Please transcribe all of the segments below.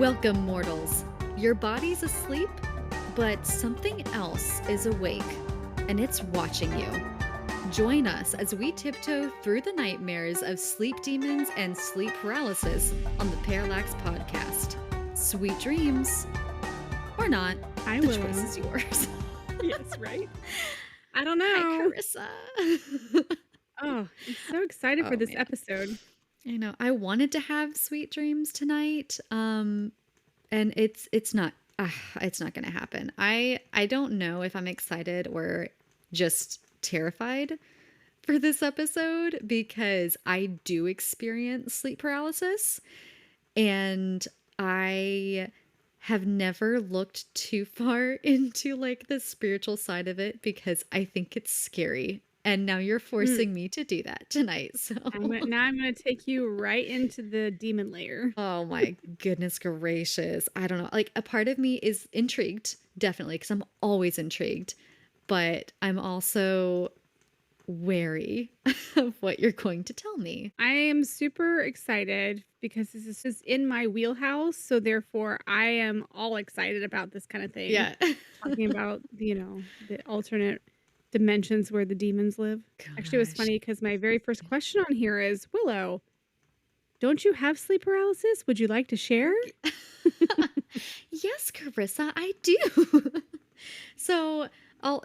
Welcome, mortals. Your body's asleep, but something else is awake, and it's watching you. Join us as we tiptoe through the nightmares of sleep demons and sleep paralysis on the Parallax Podcast. Sweet dreams. Or not. The choice is yours. Yes, right? I don't know. Hi, Karissa. Oh, I'm so excited for this man. episode. I know. I wanted to have sweet dreams tonight, and it's not going to happen. I don't know if I'm excited or just terrified for this episode because I do experience sleep paralysis, and I have never looked too far into like the spiritual side of it because I think it's scary. And now you're forcing me to do that tonight. So Now I'm going to take you right into the demon layer. oh my goodness gracious. I don't know. Like a part of me is intrigued, definitely, because I'm always intrigued. But I'm also wary of what you're going to tell me. I am super excited because this is in my wheelhouse. So therefore, I am all excited about this kind of thing. Yeah. Talking about, the alternate dimensions where the demons live. Actually, it was funny because my very first question on here is, Willow, don't you have sleep paralysis? Would you like to share? Yes, Karissa, I do. So,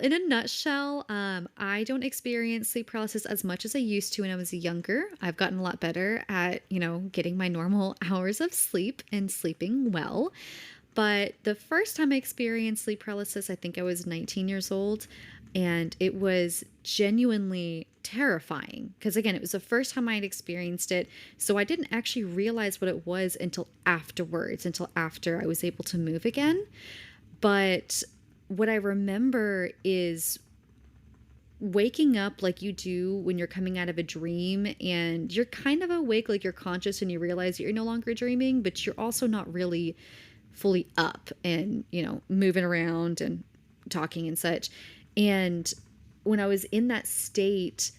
in a nutshell, I don't experience sleep paralysis as much as I used to when I was younger. I've gotten a lot better at, getting my normal hours of sleep and sleeping well. But the first time I experienced sleep paralysis, I think I was 19 years old. And it was genuinely terrifying because, again, it was the first time I had experienced it. So I didn't actually realize what it was until afterwards, until after I was able to move again. But what I remember is waking up like you do when you're coming out of a dream and you're kind of awake, like you're conscious and you realize you're no longer dreaming, but you're also not really fully up and, moving around and talking and such. And when I was in that state,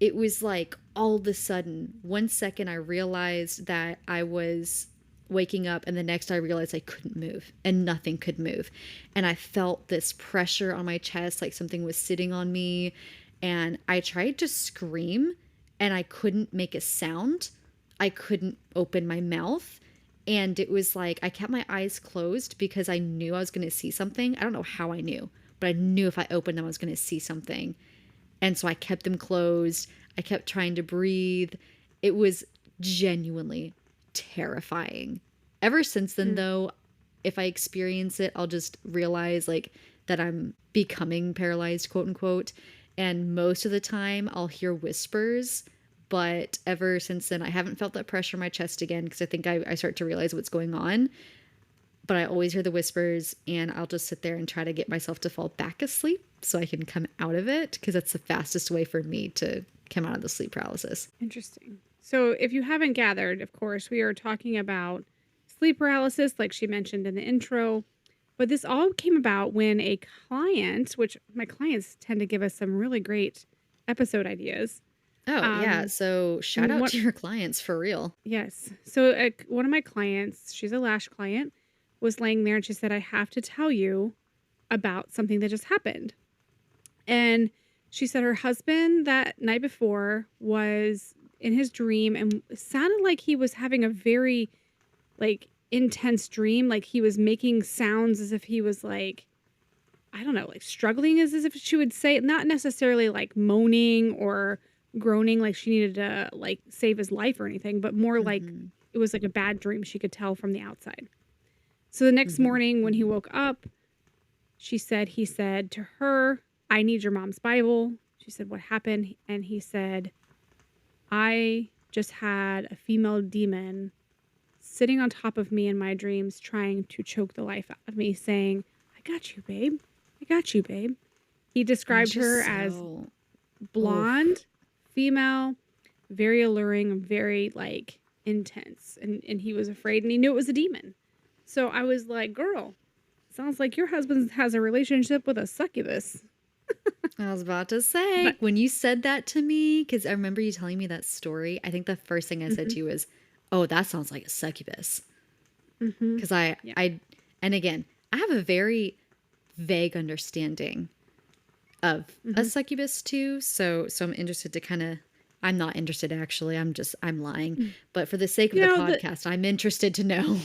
it was like all of a sudden, 1 second I realized that I was waking up and the next I realized I couldn't move and nothing could move. And I felt this pressure on my chest, like something was sitting on me. And I tried to scream and I couldn't make a sound. I couldn't open my mouth. And it was like I kept my eyes closed because I knew I was going to see something. I don't know how I knew, but I knew if I opened them, I was going to see something. And so I kept them closed. I kept trying to breathe. It was genuinely terrifying. Ever since then, though, if I experience it, I'll just realize like that I'm becoming paralyzed, quote unquote. And most of the time I'll hear whispers. But ever since then, I haven't felt that pressure in my chest again because I think I start to realize what's going on. But I always hear the whispers and I'll just sit there and try to get myself to fall back asleep so I can come out of it because that's the fastest way for me to come out of the sleep paralysis. Interesting. So if you haven't gathered, of course, we are talking about sleep paralysis, like she mentioned in the intro. But this all came about when a client, which my clients tend to give us some really great episode ideas. Oh, yeah. So shout out to your clients for real. Yes. So one of my clients, she's a lash client, was laying there and she said, I have to tell you about something that just happened. And she said her husband that night before was in his dream and it sounded like he was having a very intense dream. Like he was making sounds as if he was like, I don't know, like struggling as if she would say, not necessarily like moaning or groaning like she needed to like save his life or anything, but more like it was like a bad dream she could tell from the outside. So the next morning when he woke up, he said to her, I need your mom's Bible. She said, what happened? And he said, I just had a female demon sitting on top of me in my dreams, trying to choke the life out of me, saying, I got you, babe. I got you, babe. He described her as blonde, female, very alluring, very like intense. And he was afraid and he knew it was a demon. So I was like, girl, sounds like your husband has a relationship with a succubus. I was about to say, when you said that to me, because I remember you telling me that story, I think the first thing I said to you was, oh, that sounds like a succubus. Mhm. Because I, Yeah. I, and again, I have a very vague understanding of a Mhm. succubus too. So I'm interested to kind of. I'm not interested actually. I'm lying. Mm. But for the sake of You the know, the podcast, I'm interested to know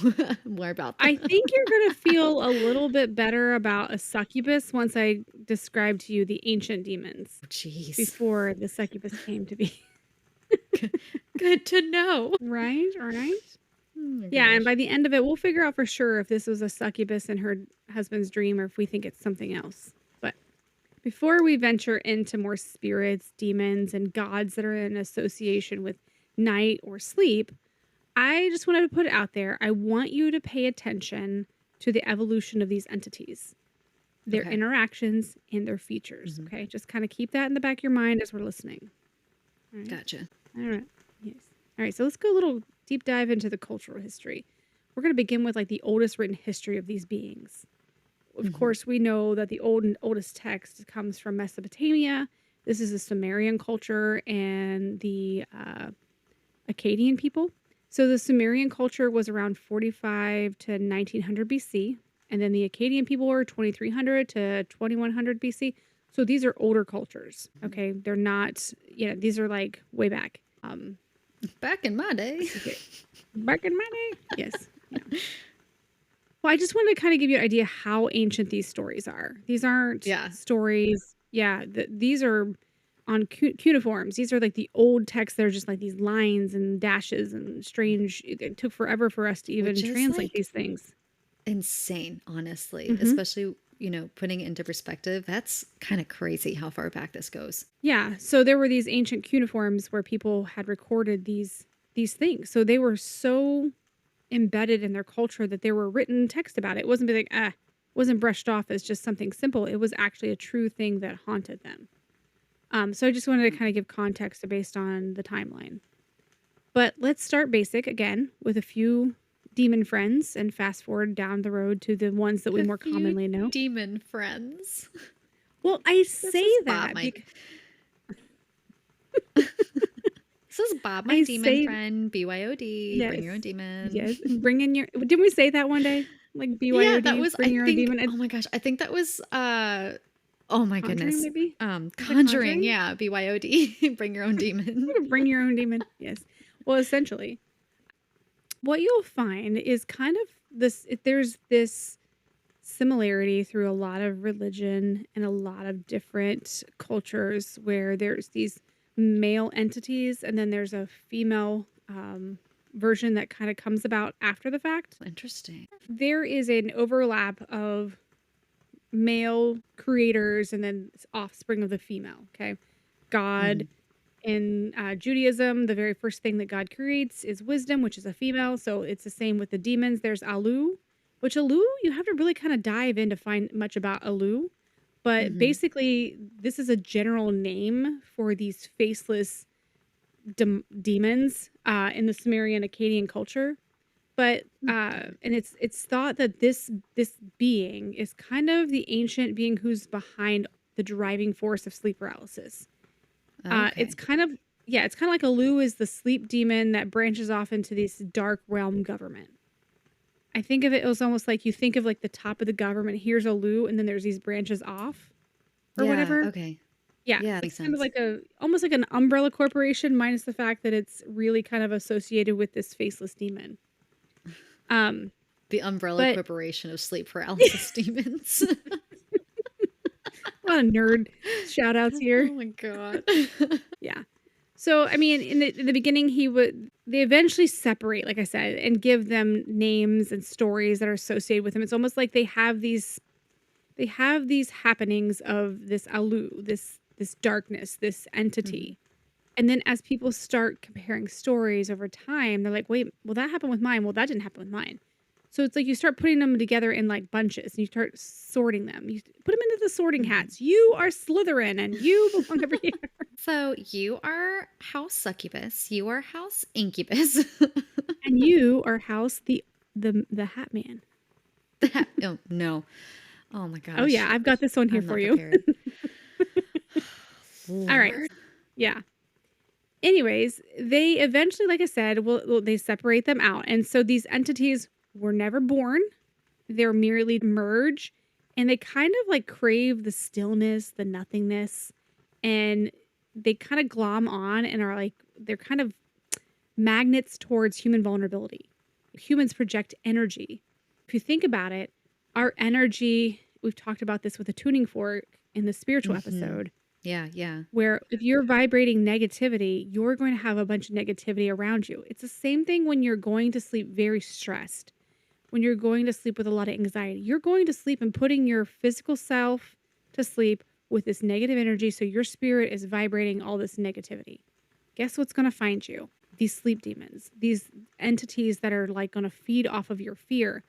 more about them. I think you're gonna feel a little bit better about a succubus once I describe to you the ancient demons Jeez. before the succubus came to be. Good to know. Right, right. Oh my Yeah, and gosh. by the end of it, we'll figure out for sure if this was a succubus in her husband's dream or if we think it's something else. But before we venture into more spirits, demons, and gods that are in association with night or sleep, I just wanted to put it out there. I want you to pay attention to the evolution of these entities, their Okay. interactions, and their features. Hmm. Okay, just kind of keep that in the back of your mind as we're listening. All right. Gotcha. All right. Yes. All right. So let's go a little deep dive into the cultural history. We're going to begin with like the oldest written history of these beings. Of Hmm. course, we know that the oldest text comes from Mesopotamia. This is the Sumerian culture and the Akkadian people. So the Sumerian culture was around 45 to 1900 BC, and then the Akkadian people were 2300 to 2100 BC. So these are older cultures. Okay, they're not. These are like way back. Back in my day. Let's see here. Back in my day. Yes. Yeah. Well, I just wanted to kind of give you an idea how ancient these stories are. These aren't Yeah. stories. Yeah, these are on cuneiforms. These are like the old texts that are just like these lines and dashes and strange. It took forever for us to even Which is translate like these things. insane, honestly. Hmm. Especially, putting it into perspective. That's kind of crazy how far back this goes. Yeah. So there were these ancient cuneiforms where people had recorded these things. So they were so embedded in their culture that there were written text about it. It wasn't like wasn't brushed off as just something simple. It was actually a true thing that haunted them. So I just wanted to kind of give context based on the timeline. But let's start basic again with a few demon friends and fast forward down the road to the ones that we A more few commonly know. demon friends. Well, I This say is Bob, that my. because This is Bob, my I demon say friend. BYOD. Bring yes, your own demon. yes. Bring in your. Didn't we say that one day? Like Yeah, that BYOD, was. I bring your own think. demon. Oh my gosh, I think that was. Oh my Conjuring, goodness. maybe. Is it Conjuring. Conjuring? Yeah, BYOD. Bring your own demon. Bring your own demon. Yes. Well, essentially, what you'll find is kind of there's this similarity through a lot of religion and a lot of different cultures where there's these male entities and then there's a female version that kind of comes about after the fact. Interesting. There is an overlap of male creators and then offspring of the female. Okay. God. Mhm. In Judaism, the very first thing that God creates is wisdom, which is a female. So it's the same with the demons. There's Alu, which Alu, you have to really kind of dive in to find much about Alu. But Mhm. basically, this is a general name for these faceless demons in the Sumerian Akkadian culture. But and it's thought that this being is kind of the ancient being who's behind the driving force of sleep paralysis. It's Okay. kind of it's kind of like Alu is the sleep demon that branches off into this dark realm government. I think of it as almost like you think of like the top of the government. Here's Alu, and then there's these branches off or Yeah. whatever. Okay. Yeah, Yeah, it's makes kind of sense. like almost like an umbrella corporation, minus the fact that it's really kind of associated with this faceless demon. Um, The Umbrella but Corporation of Sleep Paralysis Demons. a lot of nerd shout outs here. Oh my god. Yeah. So, I mean, in the beginning, they eventually separate, like I said, and give them names and stories that are associated with them. It's almost like they have these happenings of this Alu, this darkness, this entity. And then as people start comparing stories over time, they're like, wait, well, that happened with mine. Well, that didn't happen with mine. So it's like you start putting them together in like bunches and you start sorting them. You put them into the sorting hats. You are Slytherin and you belong over here. So you are House Succubus. You are House Incubus. And you are House the Hat Man. Oh no. Oh my gosh. Oh yeah, I've got this one here I'm for not you. prepared. All right. Lord. Yeah. Anyways, they eventually, like I said, they separate them out. And so these entities were never born. They're merely merge, and they kind of like crave the stillness, the nothingness, and they kind of glom on and are like, they're kind of magnets towards human vulnerability. Humans project energy. If you think about it, our energy, we've talked about this with a tuning fork in the spiritual episode, Yeah, yeah. where if you're vibrating negativity, you're going to have a bunch of negativity around you. It's the same thing when you're going to sleep very stressed, when you're going to sleep with a lot of anxiety. You're going to sleep and putting your physical self to sleep with this negative energy, so your spirit is vibrating all this negativity. Guess what's going to find you? These sleep demons, these entities that are like going to feed off of your fear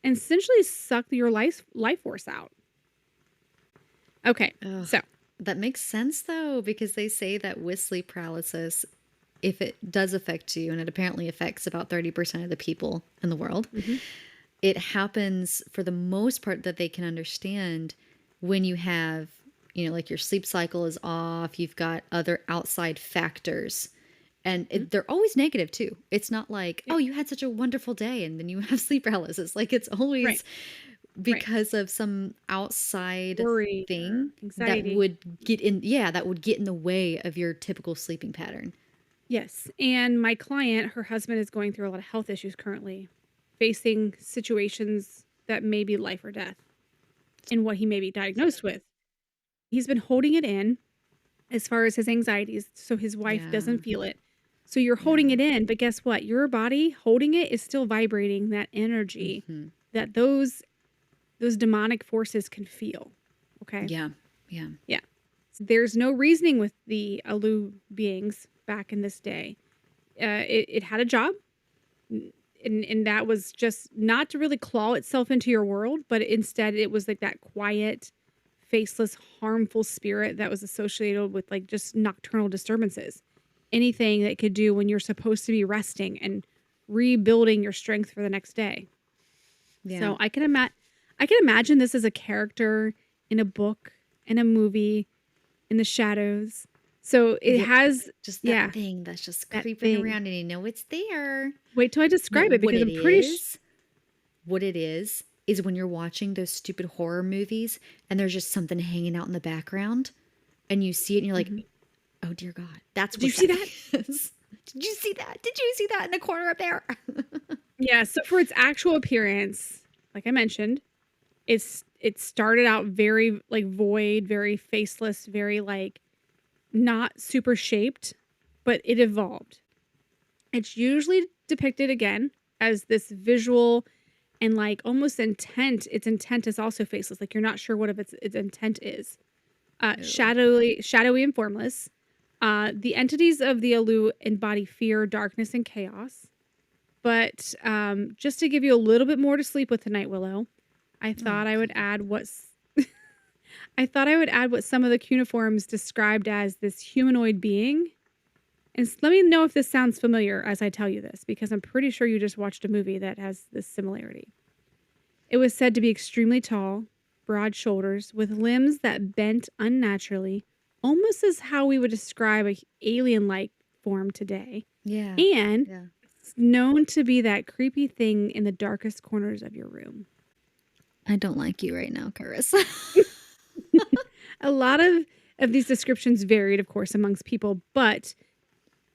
and essentially suck your life force out. Okay, Ugh. so That makes sense though, because they say that with sleep paralysis, if it does affect you, and it apparently affects about 30% of the people in the world, it happens for the most part that they can understand when you have, like your sleep cycle is off, you've got other outside factors. And they're always negative too. It's not like, yeah, oh, you had such a wonderful day and then you have sleep paralysis. Like it's always right, because of some outside worry or thing that anxiety. would that would get in the way of your typical sleeping pattern. Yes, and my client, her husband is going through a lot of health issues currently, facing situations that may be life or death in what he may be diagnosed with. He's been holding it in as far as his anxieties, so his wife Yeah. doesn't feel it. So you're holding Yeah. it in, but guess what? Your body holding it is still vibrating that energy Hmm. that those demonic forces can feel. Okay? Yeah. Yeah. Yeah. So there's no reasoning with the Alu beings back in this day. It had a job, and that was just not to really claw itself into your world, but instead it was like that quiet, faceless, harmful spirit that was associated with like just nocturnal disturbances. Anything that could do when you're supposed to be resting and rebuilding your strength for the next day. Yeah. So I can imagine this as a character in a book, in a movie, in the shadows. So it Yeah. has, Just that yeah, thing that's just that creeping thing. around and it's there. Wait till I No, describe it because I'm pretty what it is when you're watching those stupid horror movies and there's just something hanging out in the background and you see it and you're like, Mhm. oh dear God, that's Did you what see that that? is. Did you see that? Did you see that in the corner up there? Yeah, so for its actual appearance, like I mentioned, it started out very like void, very faceless, very like not super shaped, but it evolved. It's usually depicted again as this visual and like almost intent. Its intent is also faceless. Like you're not sure what its intent is. Ew. Shadowy and formless. The entities of the Alu embody fear, darkness, and chaos. But just to give you a little bit more to sleep with tonight, Willow, I Oh thought I would God. add what some of the cuneiforms described as this humanoid being. And let me know if this sounds familiar as I tell you this, because I'm pretty sure you just watched a movie that has this similarity. It was said to be extremely tall, broad shoulders, with limbs that bent unnaturally, almost as how we would describe a alien-like form today. Yeah. And Yeah. it's known to be that creepy thing in the darkest corners of your room. I don't like you right now, Carissa. A lot of these descriptions varied, of course, amongst people, but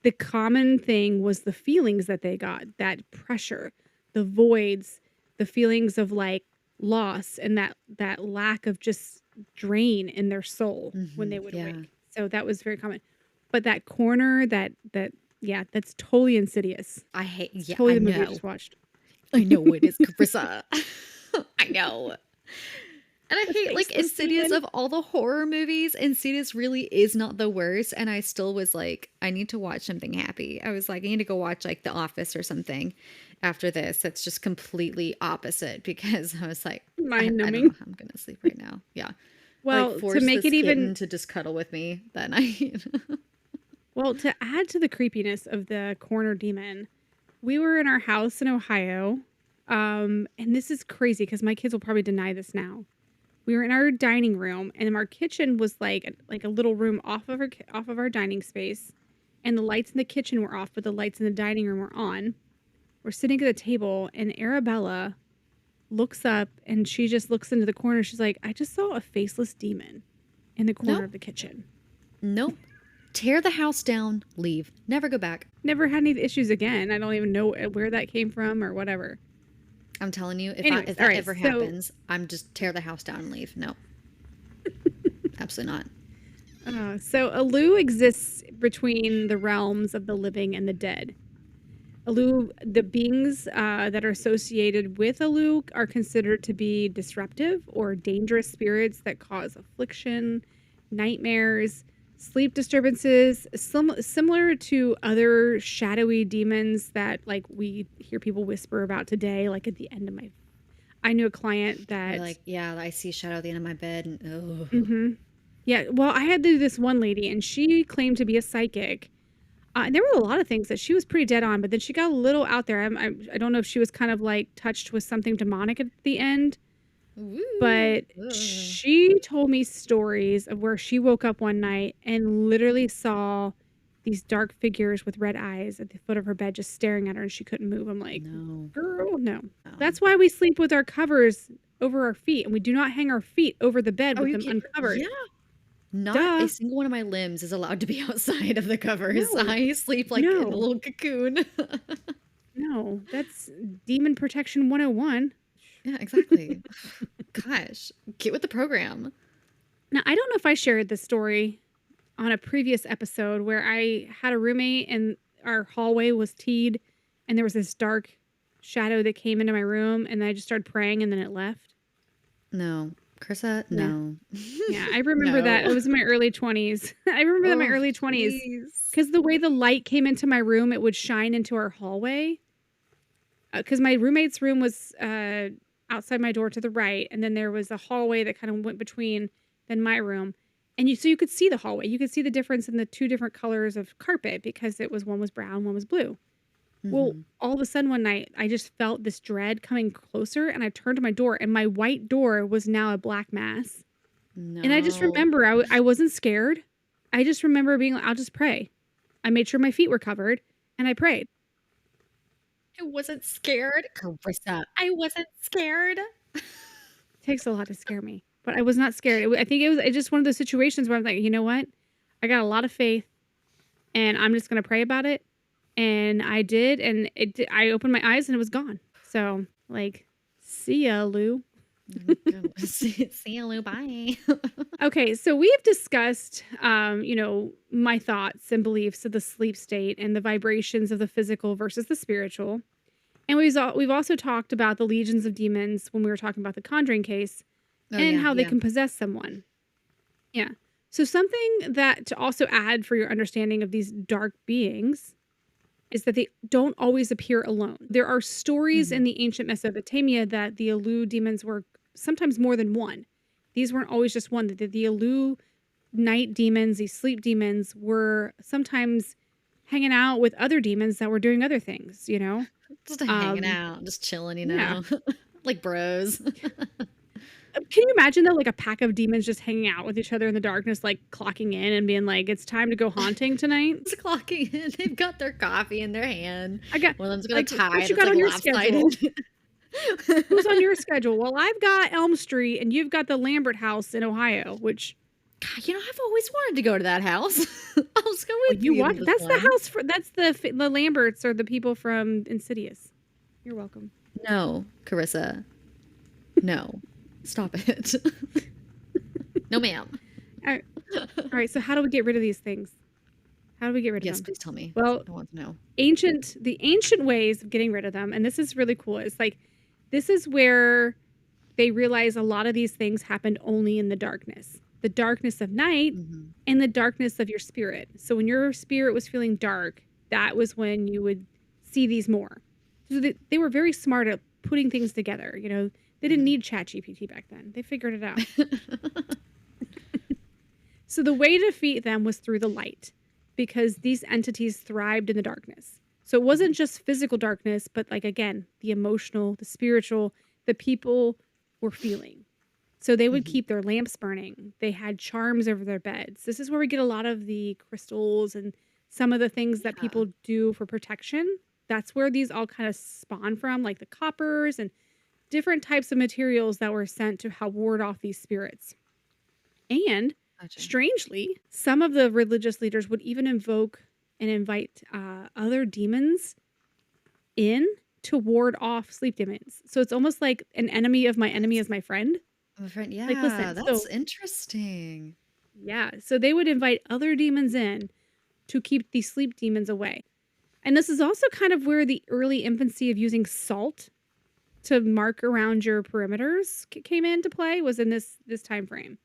the common thing was the feelings that they got, that pressure, the voids, the feelings of like loss and that lack of just drain in their soul when they would Yeah. wake. So that was very common. But that corner, that yeah, that's totally Insidious. It's Yeah, I totally the movie I know. just watched. I know it is, Carissa. I know. And I The hate like faceless Insidious demon. of all the horror movies. Insidious really is not the worst. And I still was like, I need to watch something happy. I was like, I need to go watch like The Office or something after this. It's just completely opposite because I was like, I don't know Mind-numbing. how I'm going to sleep right now. Yeah. I like Well, to forced make this it even kitten to just cuddle with me that night. well, to add to the creepiness of the corner demon, we were in our house in Ohio. And this is crazy because my kids will probably deny this now. We were in our dining room, and our kitchen was like a little room off of our dining space, and the lights in the kitchen were off, but the lights in the dining room were on. we're sitting at the table, and Arabella looks up, and she just looks into the corner. She's like, I just saw a faceless demon in the corner Nope. of the kitchen. Nope. Tear the house down, leave. Never go back. Never had any issues again. I don't even know where that came from or whatever. I'm telling you, Anyways, if all that right, ever happens, I'm just tear the house down and leave. No. Absolutely not. So Alu exists between the realms of the living and the dead. Alu, the beings that are associated with Alu are considered to be disruptive or dangerous spirits that cause affliction, nightmares, sleep disturbances, similar to other shadowy demons that like we hear people whisper about today. Like at the end of I knew a client You're that like, yeah, I see a shadow at the end of my bed. And, oh. hmm yeah, well, I had this one lady, and she claimed to be a psychic. And there were a lot of things that she was pretty dead on, but then she got a little out there. I don't know if she was kind of like touched with something demonic at the end, Woo. but Ugh. she told me stories of where she woke up one night and literally saw these dark figures with red eyes at the foot of her bed just staring at her, and she couldn't move. I'm like, No. girl, no. No. That's why we sleep with our covers over our feet, and we do not hang our feet over the bed Oh, with you them can't. uncovered. Yeah. Not Duh. a single one of my limbs is allowed to be outside of the covers. No. I sleep like in a No. little cocoon. No, that's demon protection 101. Yeah, exactly. Gosh, get with the program. Now, I don't know if I shared this story on a previous episode where I had a roommate and our hallway was teed and there was this dark shadow that came into my room and I just started praying and then it left. No. Karisa, no. Yeah, I remember that. It was in my early 20s. I remember that in my early 20s. Because the way the light came into my room, it would shine into our hallway. Because my roommate's room was outside my door to the right, and then there was a hallway that kind of went between then my room. And so you could see the hallway. You could see the difference in the two different colors of carpet because one was brown, one was blue. Well, all of a sudden one night, I just felt this dread coming closer, and I turned to my door, and my white door was now a black mass. No. And I just remember I wasn't scared. I just remember being like, I'll just pray. I made sure my feet were covered, and I prayed. I wasn't scared. Karisa, I wasn't scared. It takes a lot to scare me, but I was not scared. I think it was just one of those situations where I'm like, you know what? I got a lot of faith, and I'm just going to pray about it. And I did, and I opened my eyes, and it was gone. So, like, see ya, Lou. See ya, Lou. Bye. Okay, so we've discussed, my thoughts and beliefs of the sleep state and the vibrations of the physical versus the spiritual. And we've also talked about the legions of demons when we were talking about the Conjuring case and how they can possess someone. Yeah. So something that to also add for your understanding of these dark beings is that they don't always appear alone. There are stories in the ancient Mesopotamia that the Alu demons were sometimes more than one. These weren't always just one. The Alu night demons, these sleep demons, were sometimes hanging out with other demons that were doing other things, Just hanging out, just chilling, Yeah. like bros. Can you imagine though, like a pack of demons just hanging out with each other in the darkness, like clocking in and being like, it's time to go haunting tonight? Just clocking in. They've got their coffee in their hand. I got One of them's got like, a tie what you that's got on your lopsided. Who's on your schedule? Well, I've got Elm Street and you've got the Lambert House in Ohio, which God, I've always wanted to go to that house. I'll just go with you you. want. to this That's one. the house that's the Lamberts are the people from Insidious. You're welcome. No, Karisa. No. Stop it. No, ma'am. All right. So how do we get rid of these things? How do we get rid of Yes, them? please tell me. Well, I want to know. the ancient ways of getting rid of them, and this is really cool. It's like this is where they realize a lot of these things happened only in the darkness of night and the darkness of your spirit. So when your spirit was feeling dark, that was when you would see these more. So they were very smart at putting things together. They didn't need ChatGPT back then. They figured it out. So the way to defeat them was through the light, because these entities thrived in the darkness. So it wasn't just physical darkness, but like, again, the emotional, the spiritual, the people were feeling. So they would keep their lamps burning. They had charms over their beds. This is where we get a lot of the crystals and some of the things that people do for protection. that's where these all kind of spawn from, like the coppers and different types of materials that were sent to help ward off these spirits. And Gotcha. strangely, some of the religious leaders would even invoke and invite other demons in to ward off sleep demons. So it's almost like an enemy of my enemy That's is my friend. my friend. Like, Yeah, listen, that's so interesting. yeah, so they would invite other demons in to keep these sleep demons away. And this is also kind of where the early infancy of using salt to mark around your perimeters came into play, was in this time frame.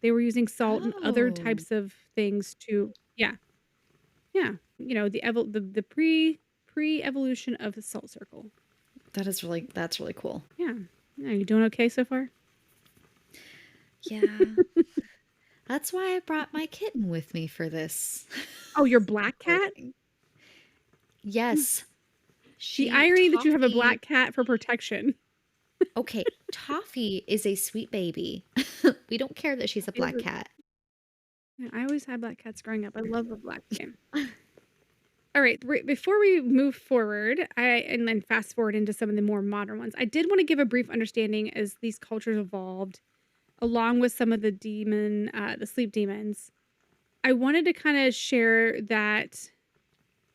They were using salt and other Oh, types of things to yeah, yeah, the pre-evolution of the salt circle. that's really cool. Yeah. Are you doing okay so far? Yeah. That's why I brought my kitten with me for this Oh, your black cat? recording. Yes, The she irony that you have a Toffee. black cat for protection. Okay, Toffee is a sweet baby. We don't care that she's a black cat. Yeah, I always had black cats growing up. I love a black cat. All right, before we move forward, and then fast forward into some of the more modern ones, I did want to give a brief understanding as these cultures evolved, along with some of the sleep demons. I wanted to kind of share that,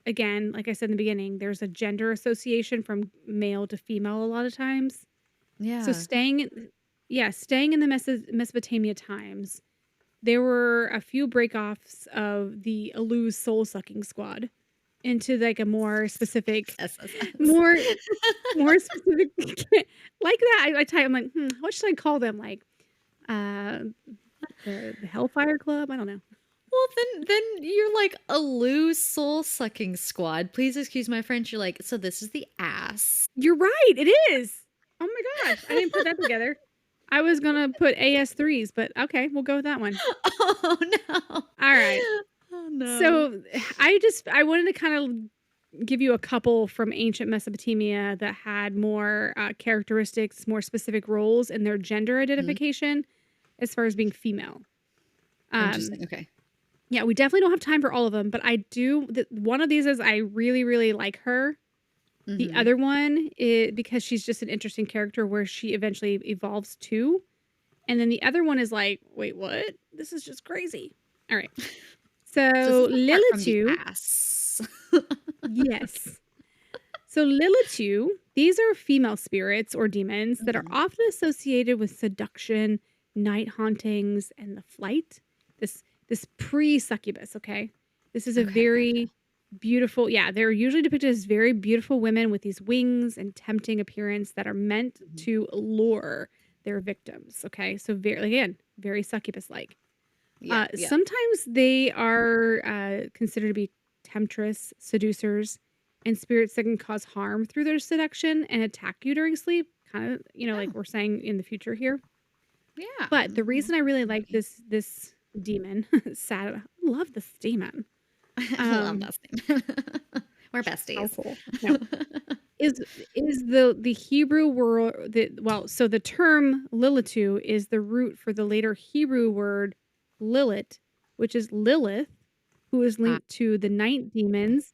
again, like I said in the beginning, there's a gender association from male to female a lot of times. So Yeah. staying in the Mesopotamia times, there were a few breakoffs of the Alu's soul sucking squad into like a more specific, SSS. more more specific like that. I'm like, what should I call them? Like uh the Hellfire Club? I don't know. Well, then you're like a loose soul sucking squad. Please excuse my French. You're like, so this is the ass. You're right, it is. Oh my gosh, I didn't put that together. I was gonna put AS3s, but okay, we'll go with that one. Oh no. All right. Oh no. So I wanted to kind of give you a couple from ancient Mesopotamia that had more characteristics, more specific roles in their gender Mhm. identification as far as being female. Um, Interesting. Okay. yeah, we definitely don't have time for all of them, but I do. One of these is I really, really like her. The Mhm. other one is because she's just an interesting character where she eventually evolves too. And then the other one is like, wait, what? This is just crazy. All right. So this So is apart from the Lilitu, ass. yes. So Lilitu, these are female spirits or demons that are Mhm. often associated with seduction, night hauntings, and the flight. This pre-succubus, okay? This is a Okay, gotcha. very beautiful, yeah, they're usually depicted as very beautiful women with these wings and tempting appearance that are meant Mhm. to lure their victims, okay? So very again, very succubus-like. Yeah, yeah. Sometimes they are considered to be temptress, seducers, and spirits that can cause harm through their seduction and attack you during sleep. Kind of, like Oh, we're saying in the future here. yeah. But the Mhm. reason I really like Okay. this demon, sad, I love this demon. I love Um, that statement. We're she's besties. powerful. No, is the Hebrew word so the term Lilitu is the root for the later Hebrew word Lilith, which is Lilith, who is Ah, linked to the night demons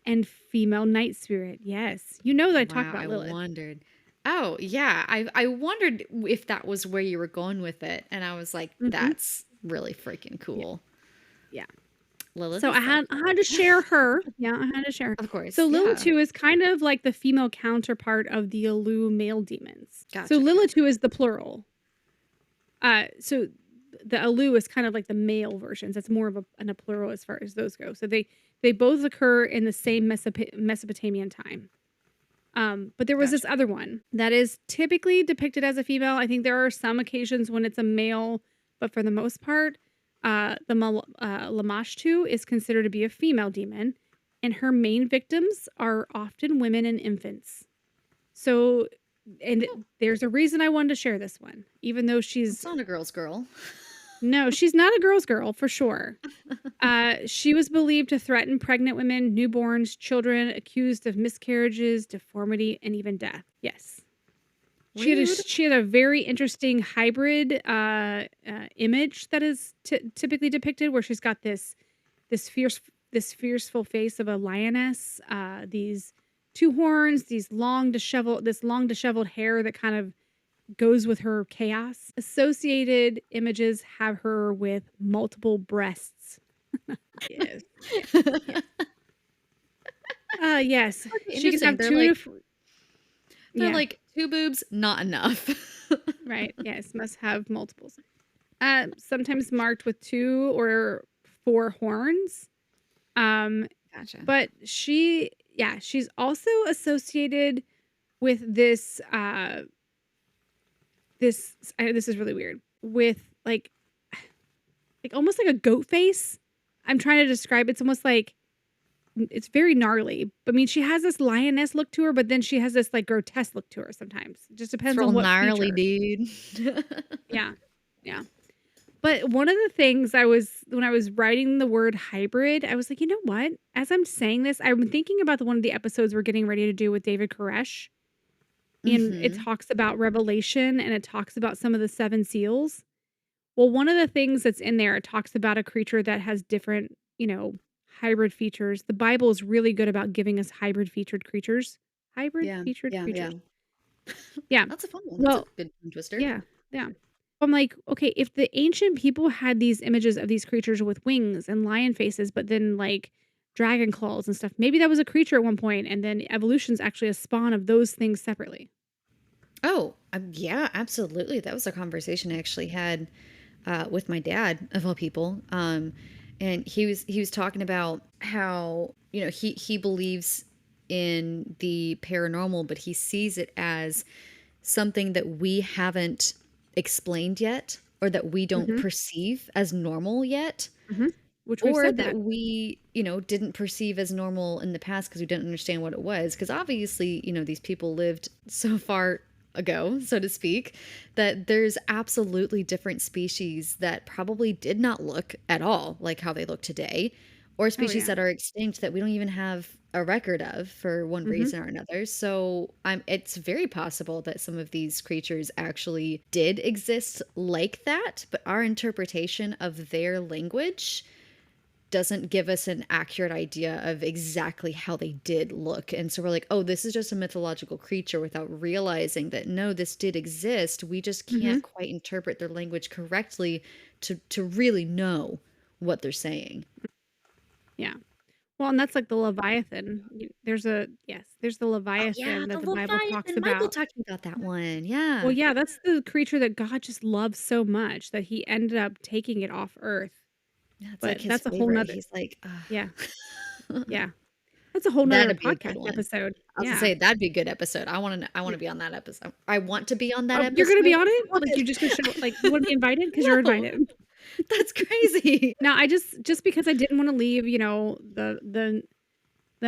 and female night spirit. Yes. You know that I talk wow, about I Lilith. wondered. Oh, yeah, I wondered if that was where you were going with it, and I was like, Mhm. "That's really freaking Yeah. cool." Yeah. Lilith So is so I cool. had to share her. Yeah, I had to share her. Of So course, yeah. Lilitu is kind of like the female counterpart of the Alu male demons. So Gotcha, gotcha. Lilitu is the plural. So the Alu is kind of like the male versions. That's more of a plural as far as those go. So they both occur in the same Mesopotamian time. But there was this Gotcha. other one that is typically depicted as a female. I think there are some occasions when it's a male, but for the most part, Lamashtu is considered to be a female demon, and her main victims are often women and infants. So, and Oh, there's a reason I wanted to share this one, even though it's not a girl's girl. no, she's not a girl's girl for sure. She was believed to threaten pregnant women, newborns, children accused of miscarriages, deformity, and even death. Yes. Rude. She had a very interesting hybrid image that is typically depicted, where she's got this fierceful face of a lioness, these 2 horns, this long disheveled hair that kind of goes with her chaos. Associated images have her with multiple breasts. Yes. Yes. Yes. Yes. Okay, She can interesting. have 2 to f They're yeah, like 2 boobs, not enough. right. Yes, must have multiples. Sometimes marked with 2 or 4 horns. Um, Gotcha. but she's also associated with this, this is really weird, with, like almost like a goat face. I'm trying to describe, it's almost like it's very gnarly. I mean, she has this lioness look to her, but then she has this, like, grotesque look to her sometimes. It just It's depends real on what gnarly, feature. dude. Yeah. Yeah. But one of the things when I was writing the word hybrid, I was like, "You know what? As I'm saying this, I'm thinking about the one of the episodes we're getting ready to do with David Koresh, and it Mhm. talks about Revelation, and it talks about some of the 7 seals. Well, one of the things that's in there, it talks about a creature that has different, hybrid features. The Bible is really good about giving us hybrid featured creatures. Hybrid Yeah, featured yeah, yeah. creatures. Yeah. That's a fun one. That's a Well, good tongue twister. yeah, yeah. I'm like, okay, if the ancient people had these images of these creatures with wings and lion faces, but then like dragon claws and stuff, maybe that was a creature at one point, and then evolution's actually a spawn of those things separately. Oh, yeah, absolutely. That was a conversation I actually had with my dad, of all people. And he was talking about how he believes in the paranormal, but he sees it as something that we haven't explained yet, or that we don't Hmm. perceive as normal yet, Hmm. Which we've or said that that. we didn't perceive as normal in the past because we didn't understand what it was, because obviously these people lived so far ago, so to speak, that there's absolutely different species that probably did not look at all like how they look today, or Oh species yeah. that are extinct that we don't even have a record of for one Hmm. reason or another. So it's very possible that some of these creatures actually did exist like that, but our interpretation of their language doesn't give us an accurate idea of exactly how they did look. And so we're like, oh, this is just a mythological creature, without realizing that no, this did exist. We just Hmm. can't quite interpret their language correctly to really know what they're saying. Yeah. Well, and that's like the Leviathan. There's the Oh yeah, Leviathan the that the Bible talks Leviathan. Michael about. talked about that one. Well, Yeah. yeah, that's the creature that God just loves so much that he ended up taking it off Earth. Yeah, it's like But his that's a whole favorite. nother, He's like, yeah, ugh. yeah. That's a whole nother That'd be a good podcast one. episode. I was gonna Yeah. say that'd be a good episode. I want Yeah. to be on that episode. I want to be on that Oh, you're gonna episode. be on it? What Like, is you're just gonna show like, you wanna be invited? 'Cause you're no. invited. That's crazy. Now, I just because I didn't wanna leave, the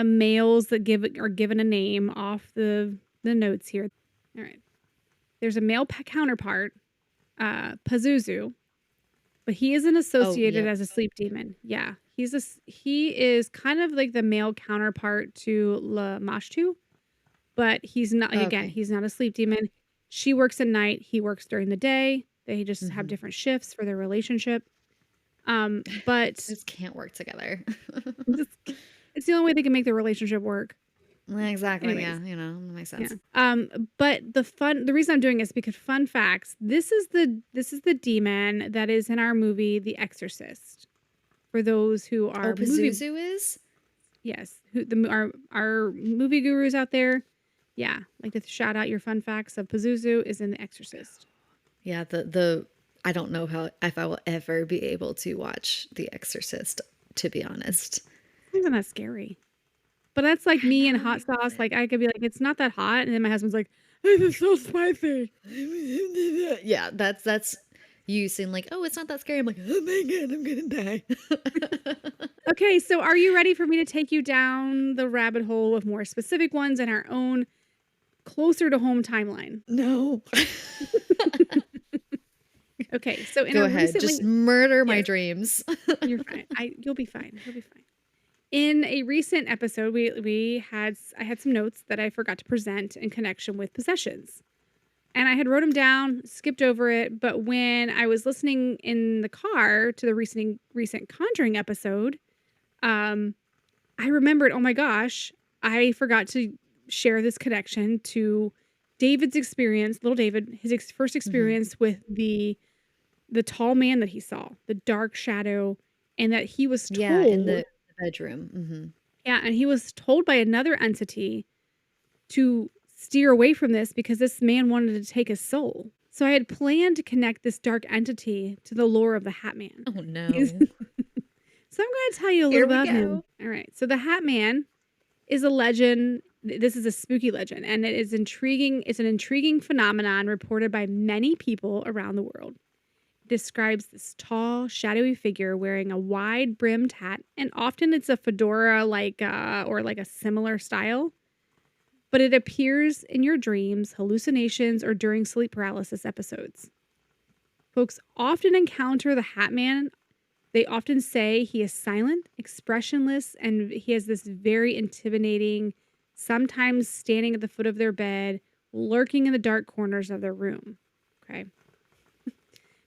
males that are given a name off the notes here. Alright. There's a male counterpart, Pazuzu, but he isn't Oh, associated yep. as a sleep demon. Yeah. He is kind of like the male counterpart to Lamashtu, but he's not, like, again, Okay. he's not a sleep demon. She works at night, he works during the day. They just have Mhm. different shifts for their relationship. But Just can't work together. it's it's the only way they can make their relationship work. Exactly. Yeah, Anyways, that makes yeah. sense. But the reason I'm doing this because fun facts, this is the demon that is in our movie The Exorcist. For those who Oh, are movie Pazuzu is? yes, who the our movie gurus out there, yeah, like to shout out your fun facts of Pazuzu is in The Exorcist. Yeah, the I don't know how if I will ever be able to watch The Exorcist, to be honest. It's not even that scary. But that's like I me and know. hot sauce, like, I could be like, "It's not that hot," and then my husband's like, "This is so spicy." Yeah, that's you saying like, "Oh, it's not that scary." I'm like, "Oh my god, I'm gonna die." Okay, so are you ready for me to take you down the rabbit hole of more specific ones in our own closer to home timeline? No. Okay, so in Go a ahead. Just recently murder my yes, dreams. you're fine. You'll be fine. You'll be fine. In a recent episode, I had some notes that I forgot to present in connection with possessions. And I had wrote them down, skipped over it, but when I was listening in the car to the recent Conjuring episode, um, I remembered, oh my gosh, I forgot to share this connection to David's experience, little David, his first Mhm. experience with the tall man that he saw, the dark shadow, and that he was Yeah, in told, the bedroom. Mhm. yeah, and he was told by another entity to steer away from this because this man wanted to take his soul. So I had planned to connect this dark entity to the lore of the Hat Man. Oh, He's no. So I'm going to tell you a Here little we about him. go. All right. So the Hat Man is a legend. This is a spooky legend, and it is intriguing. It's an intriguing phenomenon reported by many people around the world. It describes this tall, shadowy figure wearing a wide brimmed hat, and often it's a fedora or like a similar style. But it appears in your dreams, hallucinations, or during sleep paralysis episodes. Folks often encounter the Hat Man. They often say he is silent, expressionless, and he has this very intimidating, sometimes standing at the foot of their bed, lurking in the dark corners of their room. Okay.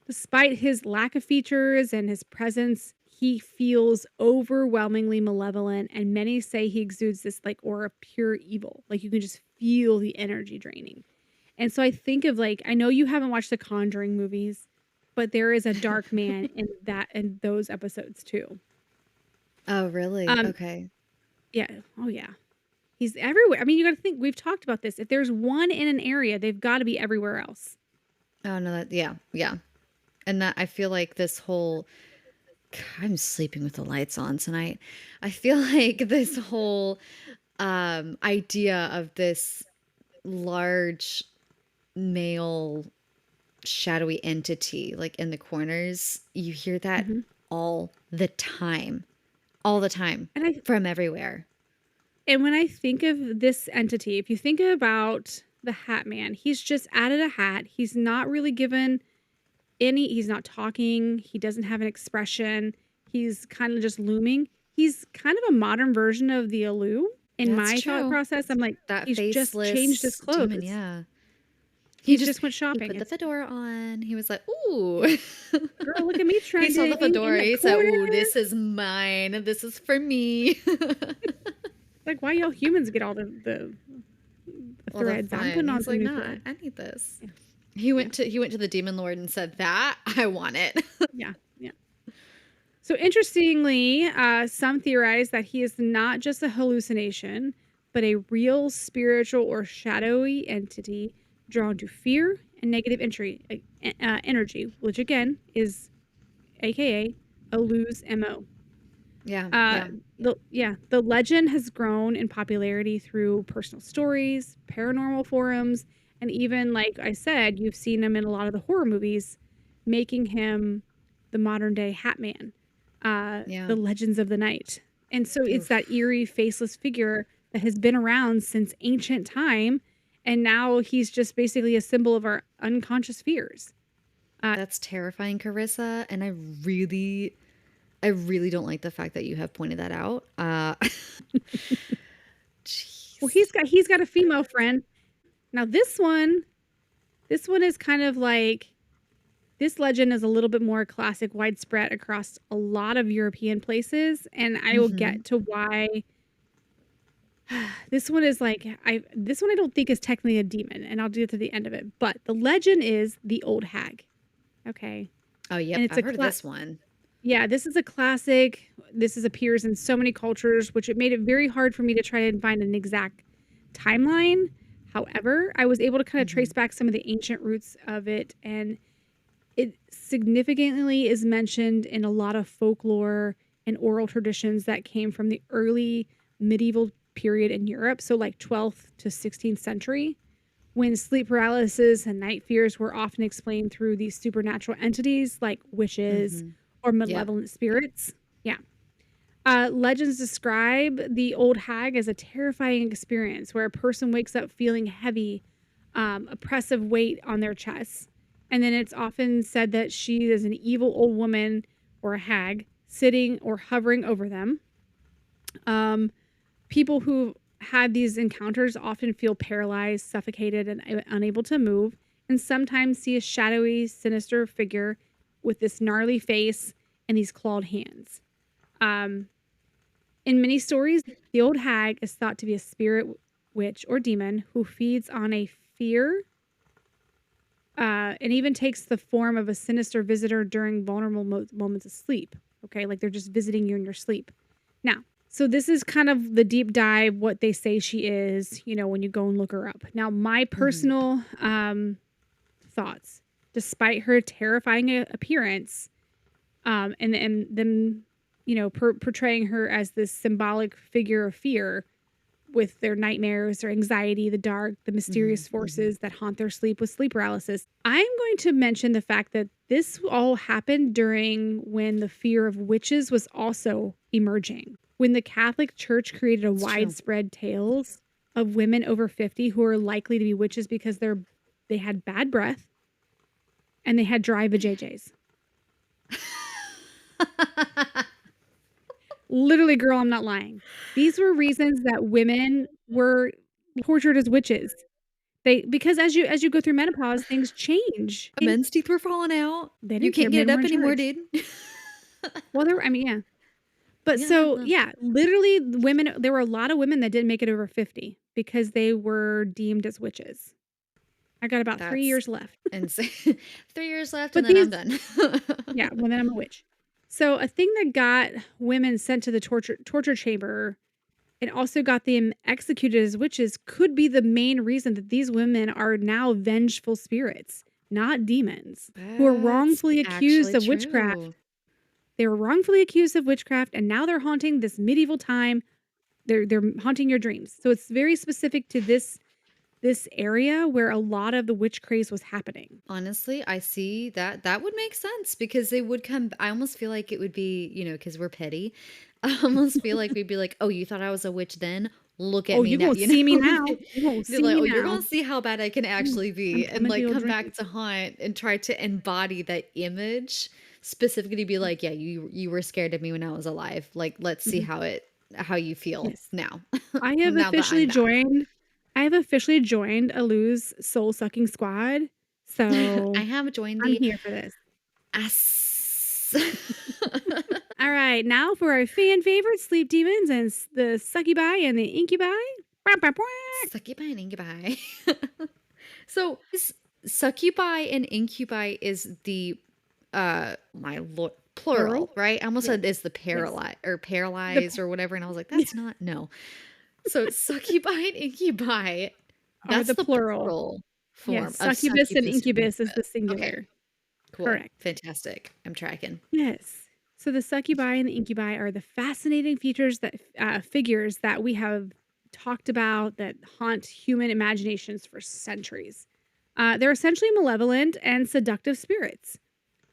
Despite his lack of features and his presence, he feels overwhelmingly malevolent, and many say he exudes this like aura of pure evil. Like you can just feel the energy draining. And so I think of like, I know you haven't watched the Conjuring movies, but there is a dark man in those episodes too. Oh, really? Um, Okay. yeah. Oh yeah. He's everywhere. I mean, you got to think, we've talked about this. If there's one in an area, they've got to be everywhere else. Oh, no, that yeah, yeah. And that I feel like this whole I'm sleeping with the lights on tonight. I feel like this whole idea of this large male shadowy entity like in the corners, you hear that Mhm. all the time. All the time And I from everywhere. and when I think of this entity, if you think about the Hat Man, he's just added a hat. He's not really given he's not talking, he doesn't have an expression. He's kind of just looming. He's kind of a modern version of the Alu. In That's my thought true. process, I'm like, That he's just changed his faceless demon, clothes. yeah. He He's just just went he shopping. put the It's, fedora on. He was like, "Ooh." girl, look at me He saw the trending in fedora. the He said, corner. "Ooh, this is mine. This is for me." Like, why y'all humans get all the All the threads? I'm putting fun. on He's some like, new "Nah, threads. I need this." Yeah, yeah, He went to the demon lord and said, "That I want it." yeah, yeah. So interestingly, some theorize that he is not just a hallucination, but a real spiritual or shadowy entity drawn to fear and negative energy, which again is AKA a lose MO. Yeah, Uh, yeah. the legend has grown in popularity through personal stories, paranormal forums, and even like I said, you've seen him in a lot of the horror movies, making him the modern day Hat Man, Yeah. the Legends of the Night. And so it's that Oof. eerie, faceless figure that has been around since ancient time, and now he's just basically a symbol of our unconscious fears. Uh, That's terrifying, Carissa, and I really don't like the fact that you have pointed that out. well, Jeez. he's got a female friend. Now this one is kind of like this legend is a little bit more classic, widespread across a lot of European places, and I will Mhm. get to why this one is like this one I don't think is technically a demon, and I'll do it to the end of it. But the legend is the Old Hag. Okay. Oh, And yep, it's I've a heard of this one. yeah, this is a classic. This is appears in so many cultures, which it made it very hard for me to try and find an exact timeline. However, I was able to kind of trace Mhm. back some of the ancient roots of it, and it significantly is mentioned in a lot of folklore and oral traditions that came from the early medieval period in Europe, so like 12th to 16th century, when sleep paralysis and night fears were often explained through these supernatural entities like witches Mhm. or Yep. malevolent spirits. Yeah. Legends describe the old hag as a terrifying experience where a person wakes up feeling heavy, oppressive weight on their chest. And then it's often said that she is an evil old woman or a hag sitting or hovering over them. Um, People who had these encounters often feel paralyzed, suffocated, and unable to move, and sometimes see a shadowy, sinister figure with this gnarly face and these clawed hands. Um, in many stories, the old hag is thought to be a spirit. witch or demon who feeds on a fear and even takes the form of a sinister visitor during vulnerable moments of sleep. Okay, like they're just visiting you in your sleep. Now, so this is kind of the deep dive, what they say she is, when you go and look her up. Now, my Mhm. personal thoughts, despite her terrifying appearance, and them, portraying her as this symbolic figure of fear, with their nightmares, their anxiety, the dark, the mysterious Mhm. Mhm. forces that haunt their sleep with sleep paralysis. I'm going to mention the fact that this all happened during when the fear of witches was also emerging. When the Catholic Church created a It's true. widespread tales of women over 50 who are likely to be witches because they had bad breath and they had dry vajayjays. Literally, girl, I'm not lying. These were reasons that women were tortured as witches. Because as you go through menopause, things change. Men's teeth were falling out. They You didn't care, can't get men it were up in anymore, charge. dude. Well, I mean, yeah. But Yeah, no, so, no. yeah, literally there were a lot of women that didn't make it over 50 because they were deemed as witches. I got about 3 That's years left. insane. 3 years left and But then I'm these done. Yeah, well, then I'm a witch. So, a thing that got women sent to the torture chamber and also got them executed as witches could be the main reason that these women are now vengeful spirits, not demons, who are That's wrongfully accused actually of witchcraft. true. They were wrongfully accused of witchcraft, and now they're haunting this medieval time. They're haunting your dreams. So it's very specific to this area where a lot of the witch craze was happening. Honestly, I see that that would make sense because they would come I almost feel like it would be, because we're petty. I almost feel like we'd be like, "Oh, you thought I was a witch then? Look at Oh, me you now," gonna you see me know? now. You gonna They're see like, me "Oh, you're now. gonna see how bad I can actually I'm be," and, coming to like, your come dreams. back to haunt and try to embody that image, specifically to be like, "Yeah, you were scared of me when I was alive. Like, let's see Mhm. how you feel Yes. now, I have now that officially I'm back." joined I have officially joined a loose soul-sucking squad, I so have joined I'm the here for this. ass. Alright, now for our fan favorite sleep demons and the succubi and the incubi. Quack, quack, quack. Succubi and incubi. So, is succubi and incubi is the, my lord Plural? plural, right? I almost Yes. said it's the Yes. The paralyzed p or whatever, and I was like, yeah, "That's not no." So, succubi and incubi, are that's the the plural. plural Yes, form of succubus and succubus and incubus is the incubus. Okay, singular. cool. Correct. Fantastic. I'm tracking. Yes. So the succubi and the incubi are the fascinating figures that we have talked about that haunt human imaginations for centuries. They're essentially malevolent and seductive spirits.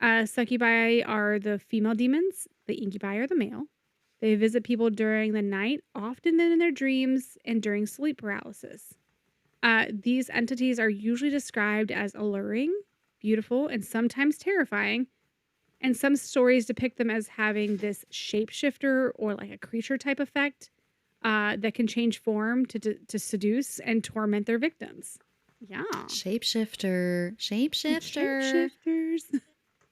Succubi are the female demons. The incubi are the male. They visit people during the night, often in their dreams and during sleep paralysis. These entities are usually described as alluring, beautiful, and sometimes terrifying, and some stories depict them as having this shapeshifter or like a creature type effect that can change form to seduce and torment their victims. Yeah. Shapeshifter. Shapeshifter. Shapeshifters.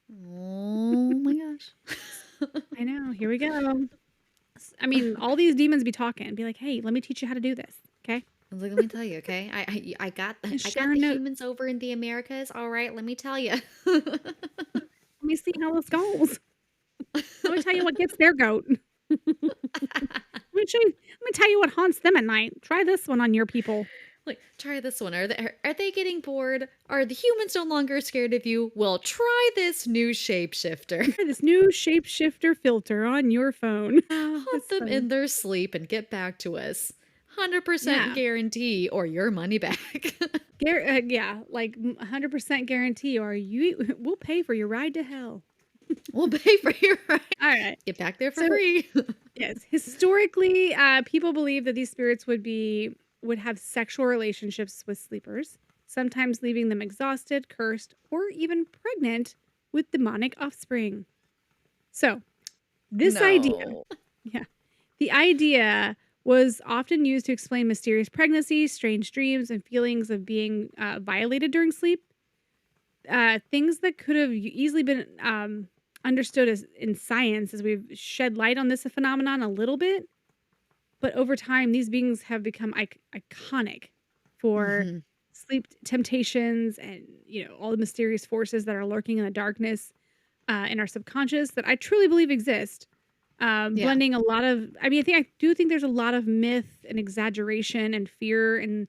Oh my gosh. I know. Here we go. I mean, all these demons be talking. Be like, hey, let me teach you how to do this. Okay. I was like, let me tell you, okay? And I got share the note. humans over in the Americas. All right, let me tell you. Let me see how this goes. Let me tell you what gets their goat. Let me tell you what haunts them at night. Try this one on your people. Like, try this one. Are they getting bored? Are the humans no longer scared of you? Well, try this new shapeshifter. Try this new shapeshifter filter on your phone. Oh, Hunt that's them funny. in their sleep and get back to us. 100% Yeah. guarantee or your money back. Yeah, like 100% guarantee, or we'll pay for your ride to hell. We'll pay for your ride. All right. Get back there for So free. yes, historically, people believe that these spirits would have sexual relationships with sleepers, sometimes leaving them exhausted, cursed, or even pregnant with demonic offspring. So this idea, No. yeah, the idea was often used to explain mysterious pregnancies, strange dreams, and feelings of being violated during sleep. Things that could have easily been understood as in science, as we've shed light on this phenomenon a little bit. But over time, these beings have become iconic for Hmm. sleep temptations and, all the mysterious forces that are lurking in the darkness in our subconscious that I truly believe exist. Yeah. Blending a lot of, I do think there's a lot of myth and exaggeration and fear in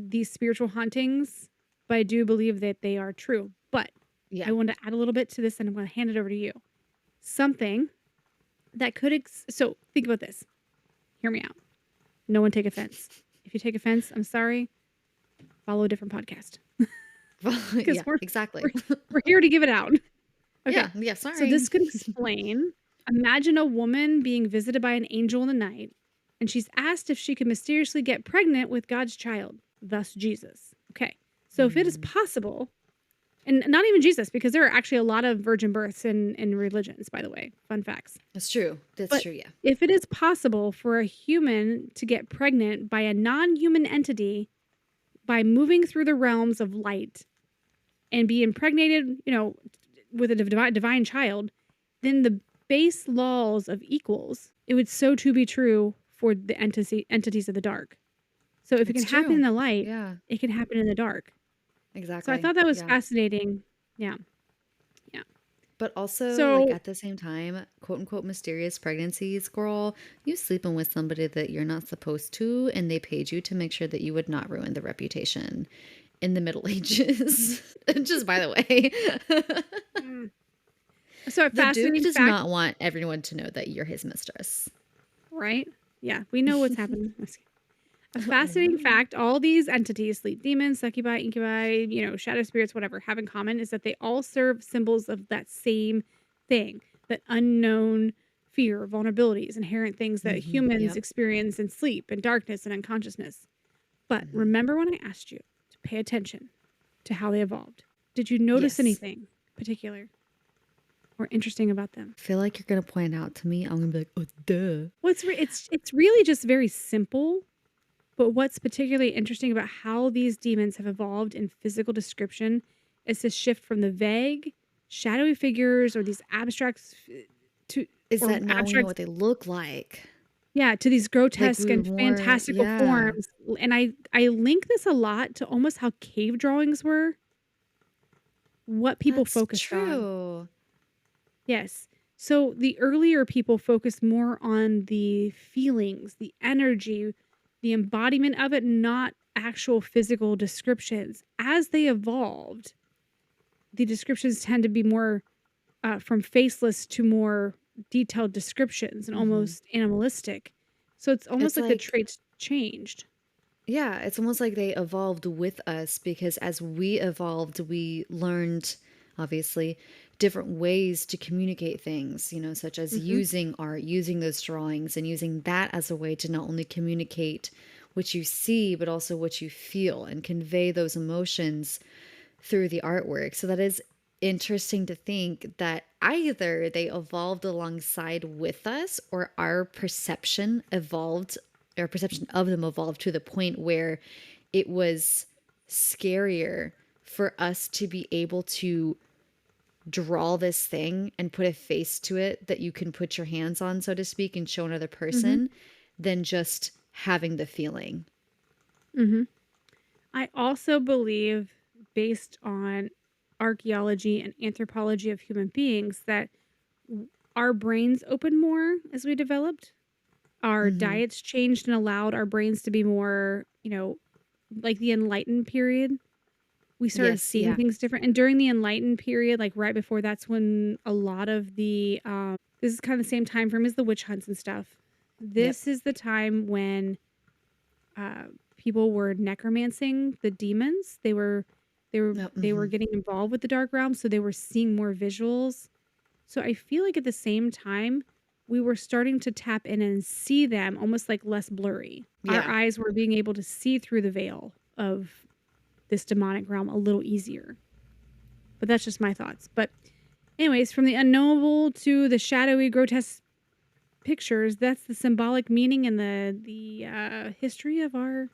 these spiritual hauntings, but I do believe that they are true. But I Yeah. want to add a little bit to this, and I'm going to hand it over to you. Something that could, so think about this. Hear me out. No one take offense. If you take offense, I'm sorry. Follow a different podcast Yeah, because we're exactly. we're here to give it out. Okay, Yeah. Yeah. so Sorry. this could explain. Imagine a woman being visited by an angel in the night, and she's asked if she could mysteriously get pregnant with God's child, thus Jesus. Okay, so if it is Mm, possible, and not even Jesus, because there are actually a lot of virgin births in religions, by the way, fun facts. that's true. That's But true. Yeah. if it is possible for a human to get pregnant by a non human entity by moving through the realms of light and be impregnated, with a divine child, then the base laws of equals, it would so too be true for the entities of the dark. So if it can It's happen in true. the light, Yeah. it can happen in the dark. So I Exactly. thought that was Yeah. fascinating. Yeah. Yeah. But also, like, So at the same time, quote unquote mysterious pregnancies, girl, you sleeping with somebody that you're not supposed to, and they paid you to make sure that you would not ruin the reputation in the Middle Ages. Just by the way, mm, so a the Duke fascinating does fact, not want everyone to know that you're his mistress. right? Yeah, we know what's happening. A I fascinating know. fact all these entities, sleep demons, succubi, incubi, shadow spirits, whatever, have in common is that they all serve symbols of that same thing, that unknown fear, vulnerabilities, inherent things that humans Yep. experience in sleep and darkness and unconsciousness. But Hmm. remember when I asked you to pay attention to how they evolved? Did you notice Yes. anything particular or interesting about them? I feel like you're gonna point out to me. I'm gonna be like, oh, duh. Well, it's really just very simple. But what's particularly interesting about how these demons have evolved in physical description is this shift from the vague, shadowy figures or these abstracts to Is or that now we know abstracts, what they look like? yeah, to these Like grotesque we were and more, fantastical yeah. forms. And I link this a lot to almost how cave drawings were, what people That's focused on. true. Yes. So the earlier people focused more on the feelings, the energy, the embodiment of it, not actual physical descriptions. As they evolved, the descriptions tend to be more from faceless to more detailed descriptions and Hmm. almost animalistic. So it's almost It's like the like, traits changed. yeah, it's almost like they evolved with us because as we evolved, we learned, obviously, different ways to communicate things, such as Hmm. using art, using those drawings, and using that as a way to not only communicate what you see, but also what you feel and convey those emotions through the artwork. So that is interesting to think that either they evolved alongside with us or our perception of them evolved to the point where it was scarier for us to be able to draw this thing and put a face to it that you can put your hands on, so to speak, and show another Hmm. person than just having the feeling. Hmm. I also believe, based on archaeology and anthropology of human beings, that our brains opened more as we developed. Our Hmm. diets changed and allowed our brains to be more, like the enlightened period. We started Yes, seeing yeah. things different. And during the enlightened period, like right before, that's when a lot of the this is kind of the same time frame as the witch hunts and stuff. Yep. This is the time when uh, people were necromancing the demons. Yep. They were Hmm. getting involved with the dark realm, so they were seeing more visuals. So I feel like at the same time, we were starting to tap in and see them almost like less blurry. Our Yeah. eyes were being able to see through the veil of this demonic realm a little easier. But that's just my thoughts. But anyways, from the unknowable to the shadowy, grotesque pictures, that's the symbolic meaning and the history of our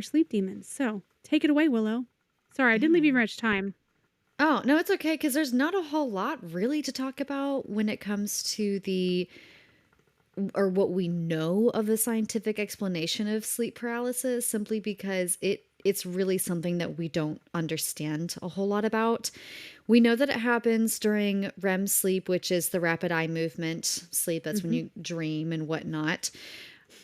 sleep demons. So take it away, Willow. Sorry, I didn't leave you Yeah. much time. Oh, no, it's okay because there's not a whole lot really to talk about when it comes to the or what we know of the scientific explanation of sleep paralysis, simply because it's really something that we don't understand a whole lot about. We know that it happens during REM sleep, which is the rapid eye movement sleep. That's when Mhm. you dream and whatnot.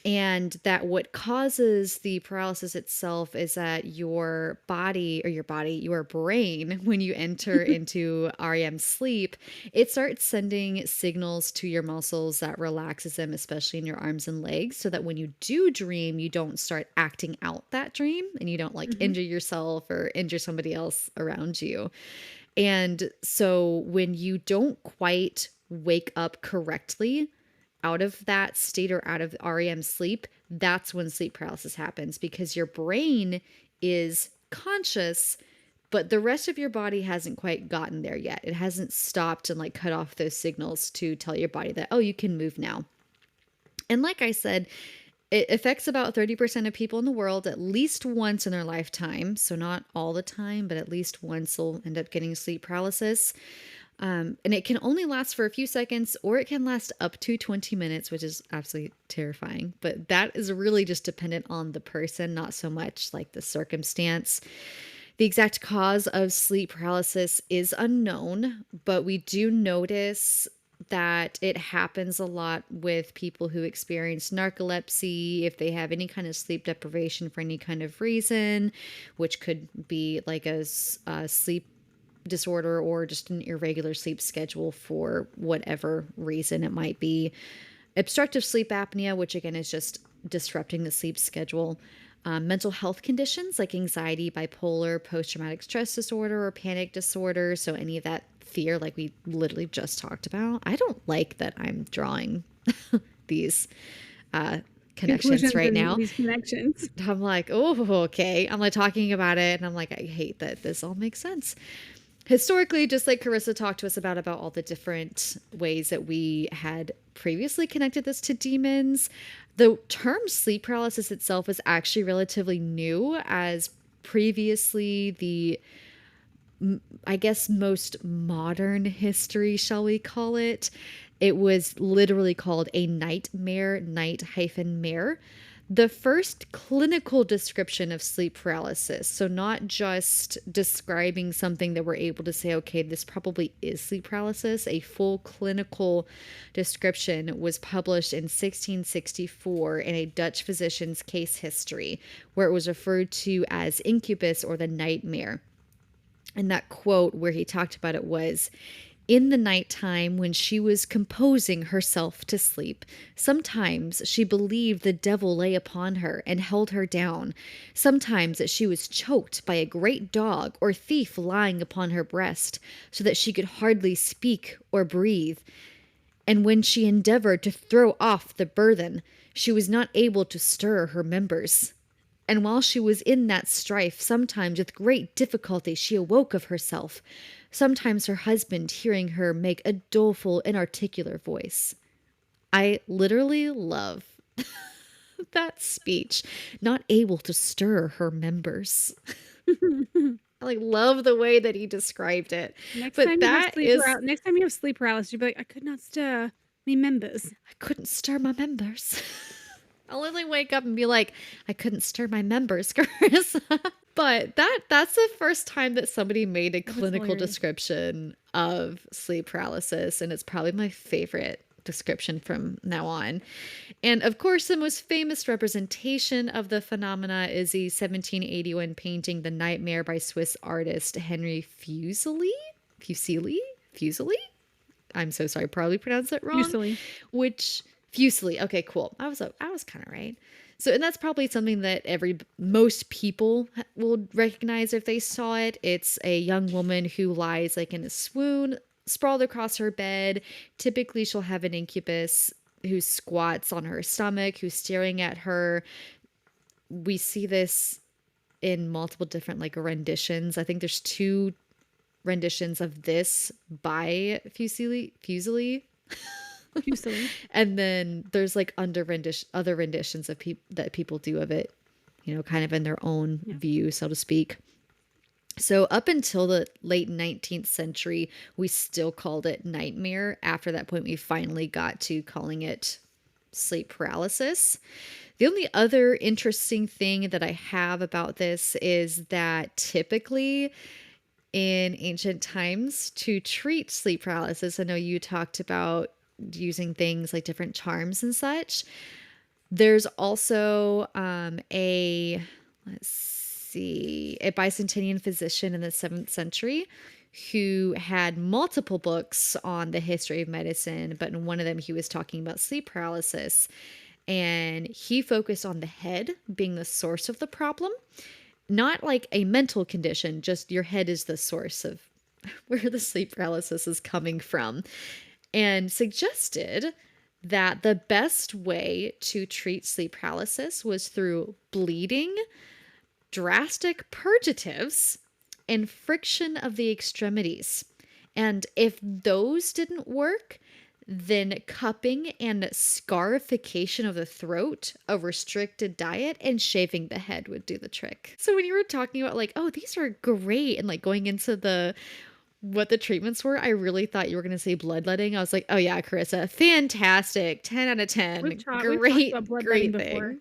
And that what causes the paralysis itself is that your your brain, when you enter into REM sleep, it starts sending signals to your muscles that relaxes them, especially in your arms and legs, so that when you do dream, you don't start acting out that dream and you don't like Mhm. injure yourself or injure somebody else around you. And so when you don't quite wake up correctly out of that state or out of REM sleep, that's when sleep paralysis happens, because your brain is conscious, but the rest of your body hasn't quite gotten there yet. It hasn't stopped and like cut off those signals to tell your body that, oh, you can move now. And like I said, it affects about 30% of people in the world at least once in their lifetime. So, not all the time, but at least once they'll end up getting sleep paralysis. And it can only last for a few seconds, or it can last up to 20 minutes, which is absolutely terrifying. But that is really just dependent on the person, not so much like the circumstance. The exact cause of sleep paralysis is unknown, but we do notice that it happens a lot with people who experience narcolepsy, if they have any kind of sleep deprivation for any kind of reason, which could be like a sleep disorder or just an irregular sleep schedule for whatever reason it might be. Obstructive sleep apnea, which again is just disrupting the sleep schedule. Mental health conditions like anxiety, bipolar, post traumatic stress disorder, or panic disorder. So, any of that fear, like we literally just talked about. I don't like that I'm drawing these uh, connections Conclusions right and now. these connections. I'm like, oh, okay. I'm like talking about it, and I'm like, I hate that this all makes sense. Historically, just like Karissa talked to us about all the different ways that we had previously connected this to demons, the term sleep paralysis itself is actually relatively new, as previously the, I guess, most modern history, shall we call it, it was literally called a nightmare, night-mare. The first clinical description of sleep paralysis. So, not just describing something that we're able to say, okay, this probably is sleep paralysis. A full clinical description was published in 1664 in a Dutch physician's case history, where it was referred to as incubus or the nightmare. And that quote where he talked about it was, in the nighttime when she was composing herself to sleep, sometimes she believed the devil lay upon her and held her down. Sometimes that she was choked by a great dog or thief lying upon her breast, so that she could hardly speak or breathe. And when she endeavored to throw off the burthen, she was not able to stir her members. And while she was in that strife, sometimes with great difficulty she awoke of herself, sometimes her husband hearing her make a doleful, inarticulate voice. I literally love that speech. Not able to stir her members. I like love the way that he described it. But that is, Next time you have sleep paralysis, you'll be like, I could not stir me members. I couldn't stir my members. I'll literally wake up and be like, I couldn't stir my members, Chris. But that's the first time that somebody made a That was clinical hilarious. description of sleep paralysis, and it's probably my favorite description from now on. And of course, the most famous representation of the phenomena is the 1781 painting The Nightmare by Swiss artist Henry Fuseli. Fuseli? Fuseli? I'm so sorry, probably pronounced that wrong. Usually. Which Fuseli. Okay, cool. I was kind of right. So, and that's probably something that most people will recognize if they saw it. It's a young woman who lies like in a swoon, sprawled across her bed. Typically, she'll have an incubus who squats on her stomach, who's staring at her. We see this in multiple different like renditions. I think there's two renditions of this by Fuseli. Usually. And then there's like other renditions of that people do of it, kind of in their own view, so to speak. So up until the late 19th century, we still called it nightmare. After that point, we finally got to calling it sleep paralysis. The only other interesting thing that I have about this is that typically in ancient times, to treat sleep paralysis, I know you talked about using things like different charms and such. There's also let's see, a Byzantine physician in the 7th century who had multiple books on the history of medicine, but in one of them he was talking about sleep paralysis. And he focused on the head being the source of the problem, not like a mental condition, just your head is the source of where the sleep paralysis is coming from, and suggested that the best way to treat sleep paralysis was through bleeding, drastic purgatives, and friction of the extremities. And if those didn't work, then cupping and scarification of the throat, a restricted diet, and shaving the head would do the trick. So when you were talking about like, oh, these are great, and like going into the what the treatments were, I really thought you were going to say bloodletting. I was like, oh yeah, Karissa, fantastic. 10 out of 10. We've talked Great, about bloodletting great before. thing.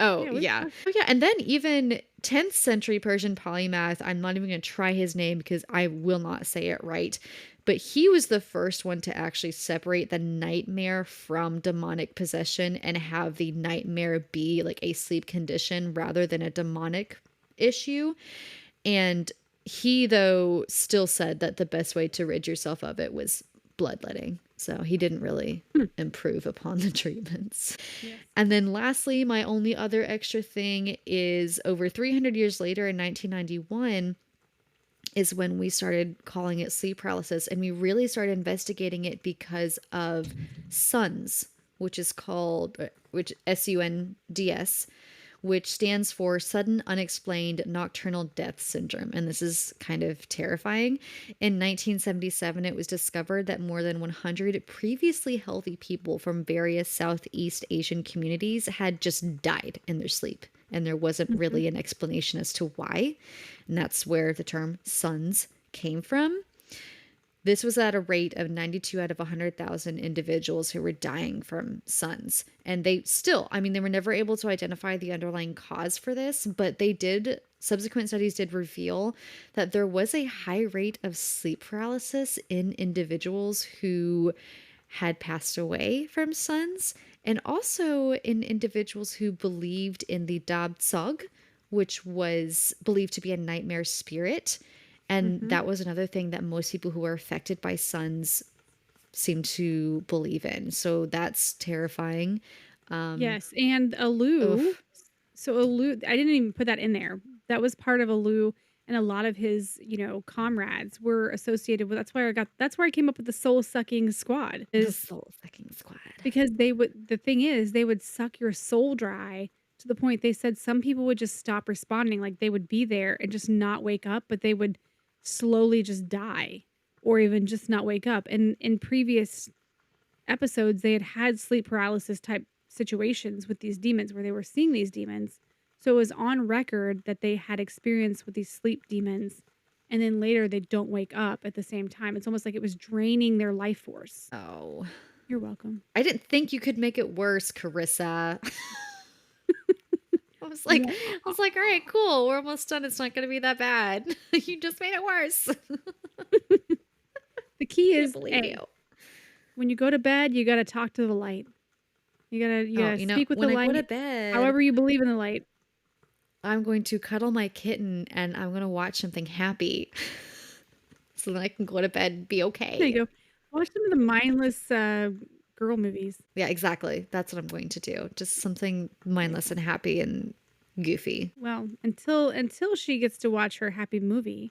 Oh, Yeah, yeah. Oh, yeah. And then even 10th century Persian polymath, I'm not even going to try his name because I will not say it right. But he was the first one to actually separate the nightmare from demonic possession and have the nightmare be like a sleep condition rather than a demonic issue. And he, though, still said that the best way to rid yourself of it was bloodletting. So he didn't really improve upon the treatments. Yes. And then lastly, my only other extra thing is over 300 years later in 1991 is when we started calling it sleep paralysis. And we really started investigating it because of SUNDS, which is called, which SUNDS, which stands for Sudden Unexplained Nocturnal Death Syndrome. And this is kind of terrifying. In 1977, it was discovered that more than 100 previously healthy people from various Southeast Asian communities had just died in their sleep. And there wasn't really an explanation as to why. And that's where the term SUNDS came from. This was at a rate of 92 out of 100,000 individuals who were dying from SUNDS. And they still, I mean, they were never able to identify the underlying cause for this, but subsequent studies did reveal that there was a high rate of sleep paralysis in individuals who had passed away from SUNDS, and also in individuals who believed in the Dab Tsog, which was believed to be a nightmare spirit. And that was another thing that most people who are affected by SUNDS seem to believe in. So that's terrifying. Yes, and Alu. Oof. So Alu, I didn't even put that in there. That was part of Alu, and a lot of his, comrades were associated with. That's where I came up with the soul sucking squad. The soul sucking squad. Because the thing is, they would suck your soul dry to the point they said some people would just stop responding. Like they would be there and just not wake up, but they would slowly just die or even just not wake up. And in previous episodes, they had sleep paralysis type situations with these demons where they were seeing these demons. So it was on record that they had experience with these sleep demons. And then later they don't wake up at the same time. It's almost like it was draining their life force. Oh. You're welcome. I didn't think you could make it worse, Karissa. I was like, all right, cool. We're almost done. It's not going to be that bad. You just made it worse. The key is, you. When you go to bed, you got to talk to the light. You gotta speak with the light. When I go to bed, however you believe in the light. I'm going to cuddle my kitten and I'm going to watch something happy so that I can go to bed and be okay. There you go. Watch some of the mindless girl movies. Yeah, exactly. That's what I'm going to do. Just something mindless and happy and goofy. Well, until she gets to watch her happy movie,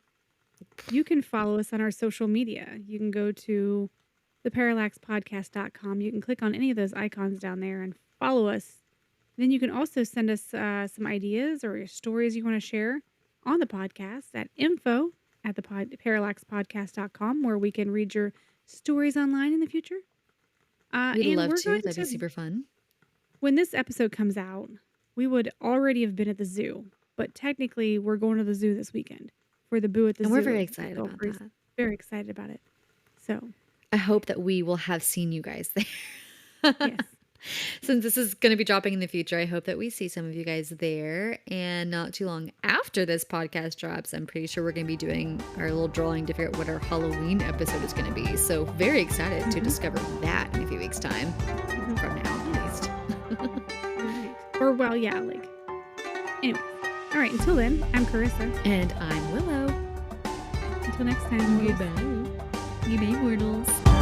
you can follow us on our social media. You can go to theparallaxpodcast.com. You can click on any of those icons down there and follow us. Then you can also send us some ideas or your stories you want to share on the podcast at info@theparallaxpodcast.com, where we can read your stories online in the future. We'd love to. That'd be super fun. When this episode comes out, we would already have been at the zoo, but technically we're going to the zoo this weekend for the Boo at the Zoo. And we're very excited about that. Very excited about it. So I hope that we will have seen you guys there. Yes. Since this is going to be dropping in the future, I hope that we see some of you guys there. And not too long after this podcast drops, I'm pretty sure we're going to be doing our little drawing to figure out what our Halloween episode is going to be. So very excited to discover that in a few weeks' time. From now, at least. Right. Or, well, yeah, like, anyways. All right, until then, I'm Karissa. And I'm Willow. Until next time. Goodbye. Goodbye, mortals.